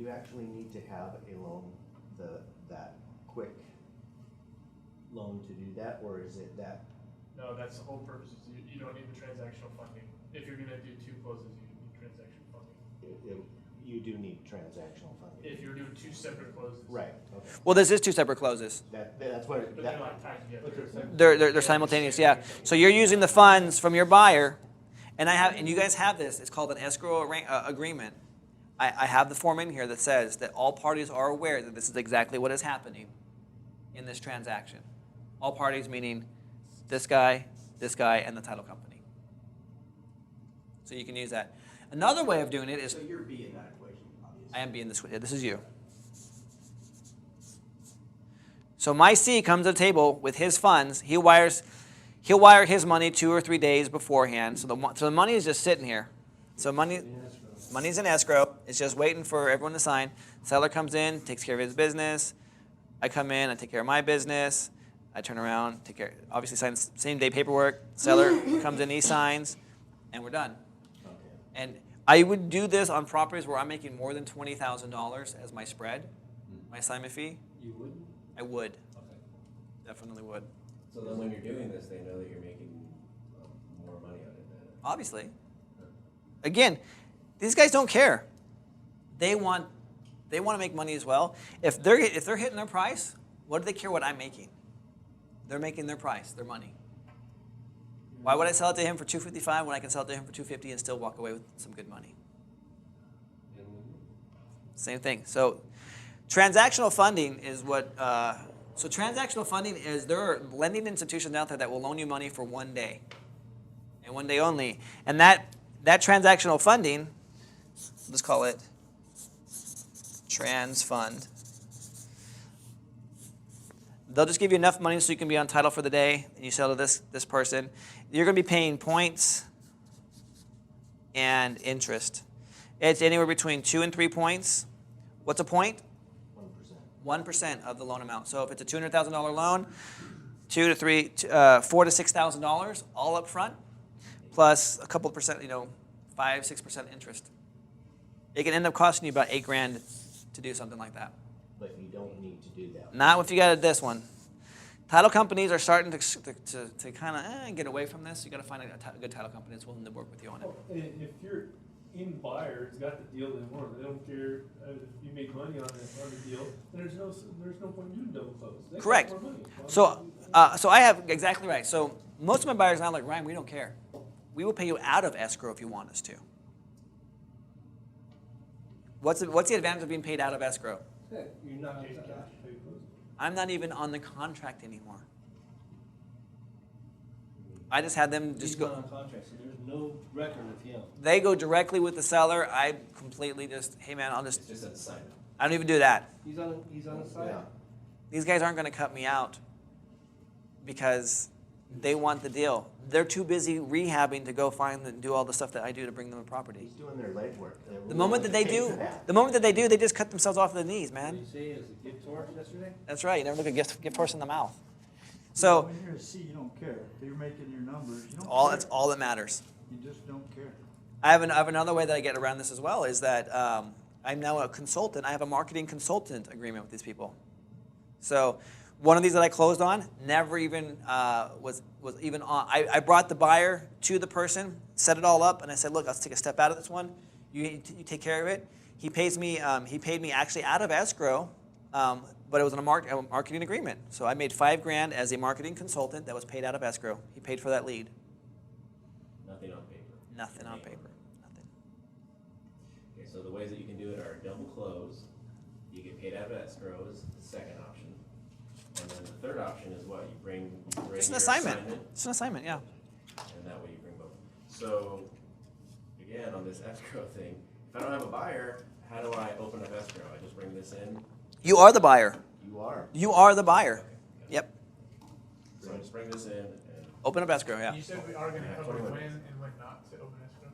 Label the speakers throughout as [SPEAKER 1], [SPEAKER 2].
[SPEAKER 1] you actually need to have a loan, that quick loan to do that, or is it that?
[SPEAKER 2] No, that's the whole purpose. You don't need the transactional funding. If you're gonna do 2 closes, you need transactional funding.
[SPEAKER 1] You do need transactional funding.
[SPEAKER 2] If you're doing 2 separate closes.
[SPEAKER 1] Right, okay.
[SPEAKER 3] Well, this is 2 separate closes.
[SPEAKER 1] That's what.
[SPEAKER 2] But they're not tied together.
[SPEAKER 3] They're simultaneous, yeah. So you're using the funds from your buyer, and you guys have this. It's called an escrow agreement. I have the form in here that says that all parties are aware that this is exactly what is happening in this transaction. All parties meaning this guy, and the title company. So you can use that. Another way of doing it is.
[SPEAKER 1] So you're B in that equation, obviously.
[SPEAKER 3] I am being this. This is you. So my C comes to the table with his funds. He'll wire his money 2 or 3 days beforehand. So the money is just sitting here. So money's in escrow. It's just waiting for everyone to sign. Seller comes in, takes care of his business. I come in, I take care of my business. I turn around, take care. Obviously, sign same day paperwork. Seller comes in, he signs, and we're done.
[SPEAKER 1] Okay.
[SPEAKER 3] And I would do this on properties where I'm making more than $20,000 as my spread, my assignment fee.
[SPEAKER 4] You wouldn't?
[SPEAKER 3] I would.
[SPEAKER 4] Okay.
[SPEAKER 3] Definitely would.
[SPEAKER 4] So then when you're doing this, they know that you're making more money on it then?
[SPEAKER 3] Obviously. Again, these guys don't care. They want to make money as well. If they're hitting their price, what do they care what I'm making? They're making their price, their money. Why would I sell it to him for $255 when I can sell it to him for $250 and still walk away with some good money? Same thing. So transactional funding is what. So transactional funding is there are lending institutions out there that will loan you money for 1 day, and 1 day only. And that transactional funding, let's call it trans fund. They'll just give you enough money so you can be on title for the day, and you sell to this person. You're going to be paying points and interest. It's anywhere between 2 and 3 points. What's a point? 1% of the loan amount. So if it's a $200,000 loan, $4,000 to $6,000 all up front, plus a couple percent, 5-6% interest. It can end up costing you about $8,000 to do something like that.
[SPEAKER 1] But you don't need to do that.
[SPEAKER 3] Not if you got this one. Title companies are starting to kind of get away from this. You got to find a good title company that's willing to work with you on it.
[SPEAKER 5] Well, if you're in buyer's got the deal they want, they don't care if you make money on the deal. There's no point in doing double close. They
[SPEAKER 3] Correct.
[SPEAKER 5] More money.
[SPEAKER 3] So I have exactly right. So most of my buyers now are like, Ryan, we don't care. We will pay you out of escrow if you want us to. What's the advantage of being paid out of escrow?
[SPEAKER 4] You're not
[SPEAKER 5] Pay cash, pay close.
[SPEAKER 3] I'm not even on the contract anymore. I just had them
[SPEAKER 4] He's
[SPEAKER 3] just
[SPEAKER 4] not
[SPEAKER 3] go.
[SPEAKER 4] on contract, so there's no record of him.
[SPEAKER 3] They go directly with the seller. I completely just, hey man,
[SPEAKER 4] It's just an assignment.
[SPEAKER 3] I don't even do that.
[SPEAKER 4] He's on the side.
[SPEAKER 1] Yeah.
[SPEAKER 3] These guys aren't going to cut me out because they want the deal. They're too busy rehabbing to go find and do all the stuff that I do to bring them a property.
[SPEAKER 1] He's doing their legwork.
[SPEAKER 3] The moment that they do, they just cut themselves off the knees,
[SPEAKER 4] What
[SPEAKER 3] man.
[SPEAKER 4] did you say is a gift horse yesterday?
[SPEAKER 3] That's right. You never look a gift horse in the mouth. So
[SPEAKER 6] When you're a C, you don't care. If you're making your numbers, you don't care.
[SPEAKER 3] that's all that matters.
[SPEAKER 6] You just don't care.
[SPEAKER 3] I have another way that I get around this as well is that I'm now a consultant. I have a marketing consultant agreement with these people. So one of these that I closed on never even was even on. I brought the buyer to the person, set it all up, and I said, look, let's take a step out of this one. You take care of it. He pays me. He paid me actually out of escrow, but it was a marketing agreement. So I made $5,000 as a marketing consultant that was paid out of escrow. He paid for that lead.
[SPEAKER 4] Nothing on paper.
[SPEAKER 3] Nothing on paper. Nothing.
[SPEAKER 4] Okay, so the ways that you can do it are double close. You get paid out of escrow is the second option. And then the third option is what? You bring
[SPEAKER 3] It's an
[SPEAKER 4] your
[SPEAKER 3] assignment. It's an assignment, yeah.
[SPEAKER 4] And that way you bring both. So, again, on this escrow thing, if I don't have a buyer, how do I open up escrow? I just bring this in?
[SPEAKER 3] You are the buyer.
[SPEAKER 1] You are.
[SPEAKER 3] You are the buyer.
[SPEAKER 4] Okay.
[SPEAKER 3] Yep.
[SPEAKER 4] So I just bring this in and
[SPEAKER 3] Open up escrow, yeah.
[SPEAKER 2] You said we are going to
[SPEAKER 4] Yeah,
[SPEAKER 2] cover
[SPEAKER 4] 21
[SPEAKER 2] when
[SPEAKER 4] days.
[SPEAKER 2] and when not to open escrow?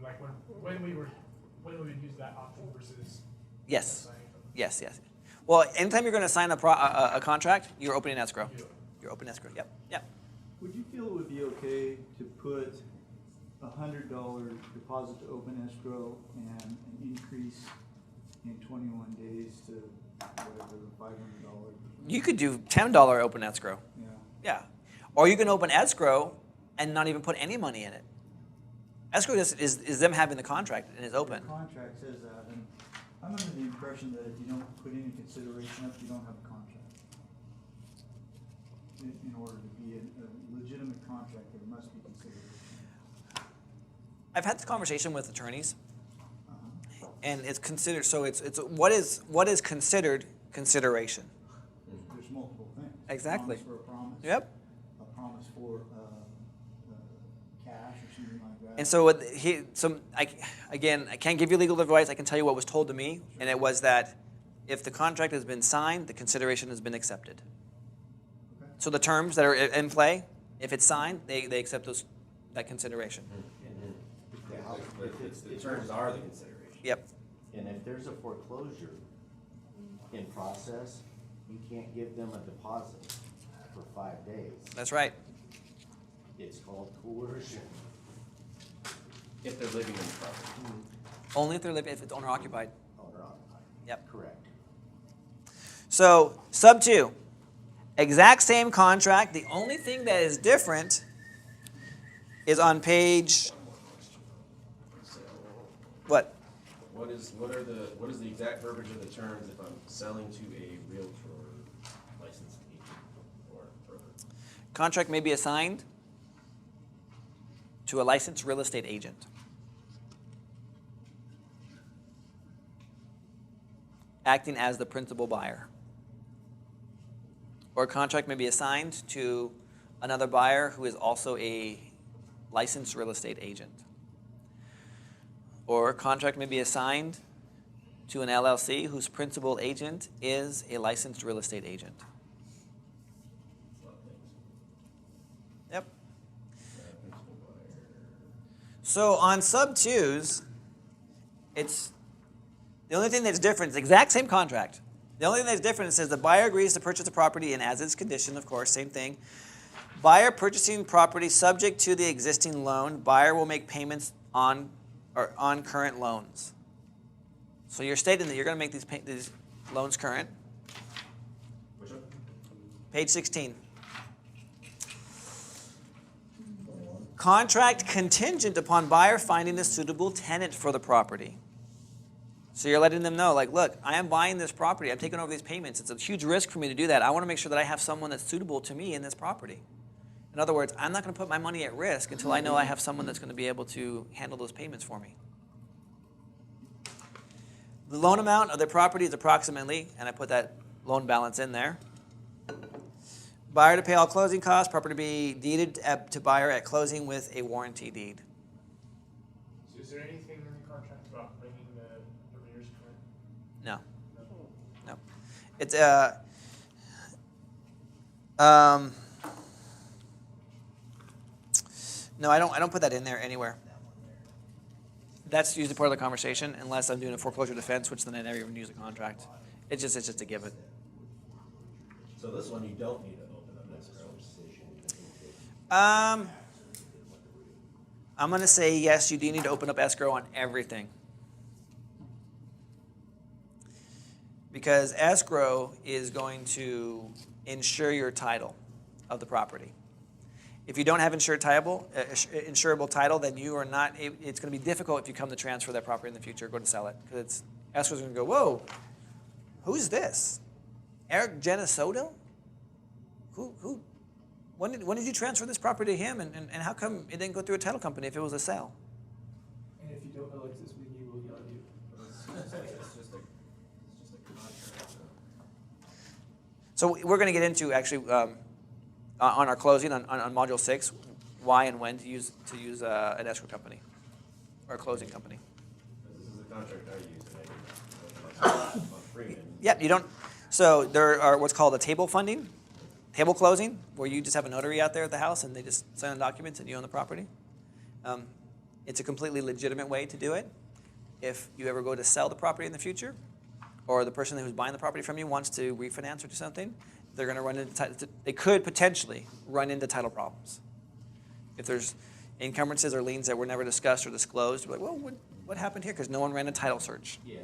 [SPEAKER 2] Like when we would use that option versus
[SPEAKER 3] Yes.
[SPEAKER 2] assigning something?
[SPEAKER 3] Yes, yes. Well, anytime you're going to sign a contract, you're opening escrow.
[SPEAKER 2] You do it.
[SPEAKER 3] You're opening escrow. Yep. Yep.
[SPEAKER 6] Would you feel it would be okay to put $100 deposit to open escrow and an increase in 21 days to whatever, $500.
[SPEAKER 3] You could do $10 open escrow.
[SPEAKER 6] Yeah.
[SPEAKER 3] Yeah. Or you can open escrow and not even put any money in it. Escrow is them having the contract and it's open.
[SPEAKER 6] The contract says that, and I'm under the impression that if you don't put any consideration up, you don't have a contract. In order to be a legitimate contract, there must be consideration.
[SPEAKER 3] I've had this conversation with attorneys,
[SPEAKER 6] Uh-huh.
[SPEAKER 3] and it's considered. So it's what is considered consideration.
[SPEAKER 6] There's multiple things.
[SPEAKER 3] Exactly.
[SPEAKER 6] A promise for a promise.
[SPEAKER 3] Yep.
[SPEAKER 6] A promise for cash or something like that.
[SPEAKER 3] And so I can't give you legal advice. I can tell you what was told to me, and it was that if the contract has been signed, the consideration has been accepted.
[SPEAKER 6] Okay.
[SPEAKER 3] So the terms that are in play, if it's signed, they accept that consideration.
[SPEAKER 4] The terms are the consideration.
[SPEAKER 3] Yep.
[SPEAKER 1] And if there's a foreclosure in process, you can't give them a deposit for 5 days.
[SPEAKER 3] That's right.
[SPEAKER 1] It's called coercion.
[SPEAKER 4] If they're living in the property.
[SPEAKER 3] Only if it's owner occupied.
[SPEAKER 1] Owner occupied.
[SPEAKER 3] Yep.
[SPEAKER 1] Correct.
[SPEAKER 3] So sub 2, exact same contract. The only thing that is different is on page what?
[SPEAKER 4] What is the exact verbiage of the terms if I'm selling to a realtor or licensed agent or broker?
[SPEAKER 3] Contract may be assigned to a licensed real estate agent. Acting as the principal buyer. Or a contract may be assigned to another buyer who is also a licensed real estate agent. Or a contract may be assigned to an LLC whose principal agent is a licensed real estate agent.
[SPEAKER 4] A lot of things.
[SPEAKER 3] Yep.
[SPEAKER 4] Principal buyer.
[SPEAKER 3] So on sub 2s, it's the only thing that's different is the exact same contract. The only thing that's different is it says the buyer agrees to purchase the property and as its condition, of course, same thing. Buyer purchasing property subject to the existing loan. Buyer will make payments on current loans. So you're stating that you're going to make these loans current.
[SPEAKER 4] Which one?
[SPEAKER 3] Page 16. Contract contingent upon buyer finding a suitable tenant for the property. So you're letting them know, like, look, I am buying this property. I'm taking over these payments. It's a huge risk for me to do that. I want to make sure that I have someone that's suitable to me in this property. In other words, I'm not going to put my money at risk until I know I have someone that's going to be able to handle those payments for me. The loan amount of the property is approximately, and I put that loan balance in there. Buyer to pay all closing costs, property to be deeded to buyer at closing with a warranty deed.
[SPEAKER 2] So is there anything in the contract about bringing the arrears current?
[SPEAKER 3] No.
[SPEAKER 2] No.
[SPEAKER 3] No. It's no, I don't put that in there anywhere. That's usually part of the conversation, unless I'm doing a foreclosure defense, which then I never even use a contract. It's just a given.
[SPEAKER 4] So this one you don't need to open up escrow.
[SPEAKER 3] I'm going to say yes, you do need to open up escrow on everything. Because escrow is going to insure your title of the property. If you don't have insurable title, then you are not. It's going to be difficult if you come to transfer that property in the future, go to sell it, because escrow's going to go, whoa, who's this? Eric Genesoto? Who? When did you transfer this property to him, and how come it didn't go through a title company if it was a sale?
[SPEAKER 5] And if you don't know Alexis McGee, will yell at you.
[SPEAKER 4] It's just a contract.
[SPEAKER 3] So we're going to get into actually on our closing on module 6, why and when to use an escrow company or a closing company.
[SPEAKER 4] This is the contract I use, and I on Freeman.
[SPEAKER 3] Yep, you don't. So there are what's called a table funding, table closing, where you just have a notary out there at the house and they just sign the documents and you own the property. It's a completely legitimate way to do it. If you ever go to sell the property in the future, or the person who's buying the property from you wants to refinance or do something, they're going to run into they could potentially run into title problems. If there's encumbrances or liens that were never discussed or disclosed, you're like, well, what happened here? Because no one ran a title search.
[SPEAKER 4] Yeah,